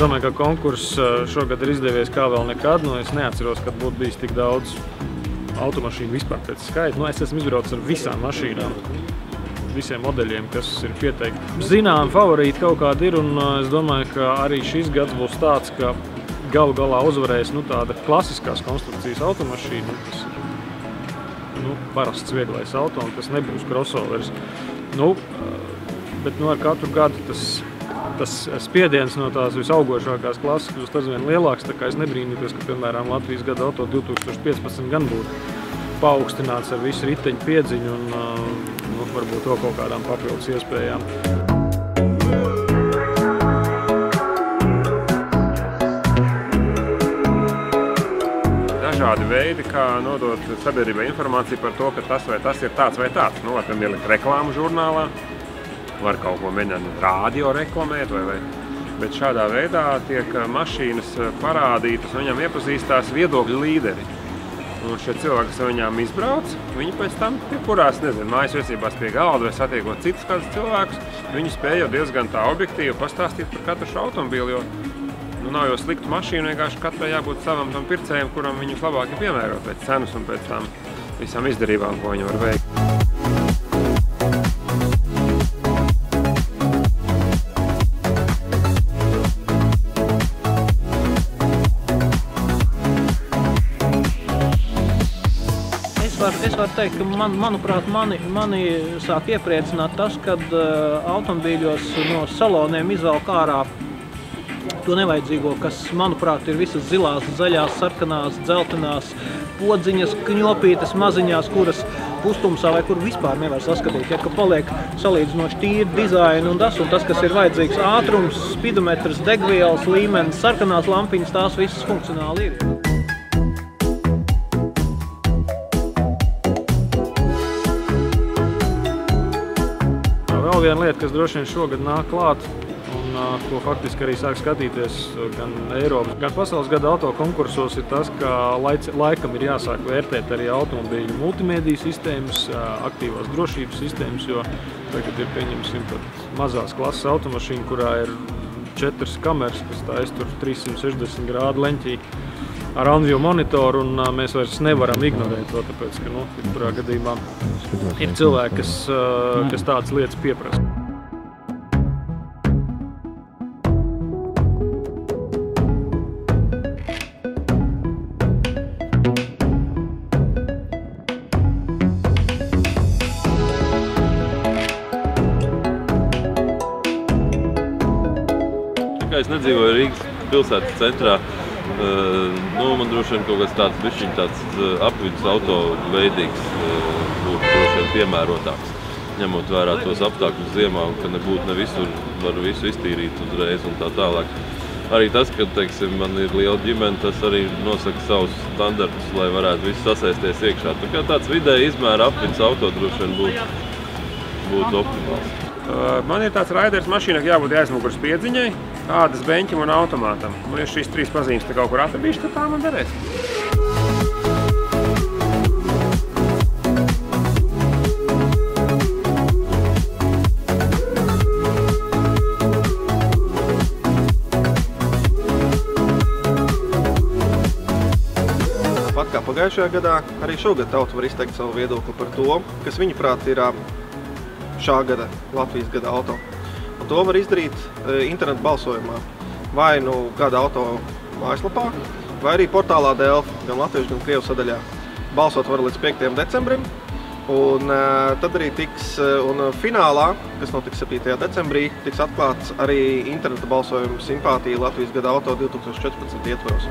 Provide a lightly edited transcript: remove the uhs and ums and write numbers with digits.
domāju, ka konkurss šogad ir izdevies kā vēl nekad. Es neatceros, kad būtu bijis tik daudz automašīnu vispār pēc skaita. Es esmu izbraucis ar visām mašīnām, visiem modeļiem, kas ir pieteikti. Zinām, favorīti kaut kādi ir, un es domāju, ka arī šis gads būs tāds, ka galu galā uzvarēs tāda klasiskās konstrukcijas automašīna, kas ir parasts vieglais auto, un tas nebūs crossovers. Bet ar katru gadu tas spiediens no tās visaugošākās klases kļūst aizvien lielāks, tā kā es nebrīnītos, ka, piemēram, Latvijas gada auto 2015 gan būtu paaugstināts ar visu riteņu piedziņu un varbūt vēl kaut kādām papildus iespējām. Dažādi veidi, kā nodot sabiedrībai informāciju par to, ka tas vai tas ir tāds vai tāds. Var ielikt reklāmu žurnālā, var kaut ko mēģināt rādio reklamēt, bet šādā veidā tiek mašīnas parādītas un viņam iepazīstās viedokļu līderi. Un šie cilvēki, kas viņām izbrauc, viņi pēc tam, kurās, mājas viesībās pie galda vai satiekot citus kādus cilvēkus, viņi spēja diezgan tā objektīvi pastāstīt par katru šo automobīli, jo nav jau sliktu mašīnu, vienkārši katrai jābūt savam tam pircējiem, kuram viņus labāk ir piemērot pēc cenas un pēc tām visām izdarībām, ko viņi var veikt. Es varu teikt, ka manuprāt, mani sāk iepriecināt tas, kad automobīļos no saloniem izvelk ārā to nevajadzīgo, kas, manuprāt, ir visas zilās, zaļās, sarkanās, dzeltenās podziņas, kņopītes maziņās, kuras pustumsā vai kur vispār nevar saskatīt. Ja, ka paliek salīdzinoši tīri dizaini un tas, kas ir vajadzīgs ātrums, spidometrs, degvielas līmenis, sarkanās lampiņas, tās visas funkcionāli ir. Vēl viena lieta, kas droši vien šogad nāk klāt, un ko faktiski arī sāk skatīties gan Eiropas, gan pasaules gada auto konkursos, ir tas, ka laikam ir jāsāk vērtēt arī automobīļu multimēdiju sistēmas, aktīvās drošības sistēmas, jo tagad ir, pieņemsim, pat mazās klases automašīna, kurā ir 4 kameras, kas taisa tur 360 grādu leņķī ar OnView monitoru, un mēs vairs nevaram ignorēt to, tāpēc, ka, kurā gadījumā ir cilvēki, kas tādas lietas pieprasa. Tā kā es nedzīvoju Rīgas pilsētas centrā, man droši vien kaut kas tāds bišķiņ tāds apvidus auto veidīgs būtu droši vien piemērotāks, ņemot vērā tos apstākļus ziemā, un ka nebūtu ne visur var visu iztīrīt uzreiz un tā tālāk. Arī tas, ka, teiksim, man ir liela ģimene, tas arī nosaka savus standartus, lai varētu visu sasēsties iekšā. Tā kā tāds vidēji izmēra apvidus auto droši vien būtu optimāls. Man ir tāds raiders mašīna, ka jābūt aizmugures piedziņai, ādas beņķim un automātam. Ja šīs 3 pazīmes te kaut kur atradīšu, tad tā man derēs. Pat kā pagājušajā gadā, arī šogad tauta var izteikt savu viedokli par to, kas viņuprāt ir šā gada Latvijas gada auto. Un to var izdarīt internetu balsojumā, vai kāda auto mājaslapā, vai arī portālā Delfi, gan latviešu, gan krievu sadaļā. Balsot var līdz 5. decembrim, un tad arī finālā, kas notiks 7. decembrī, tiks atklāts arī interneta balsojuma simpātija Latvijas gada auto 2014 ietvaros.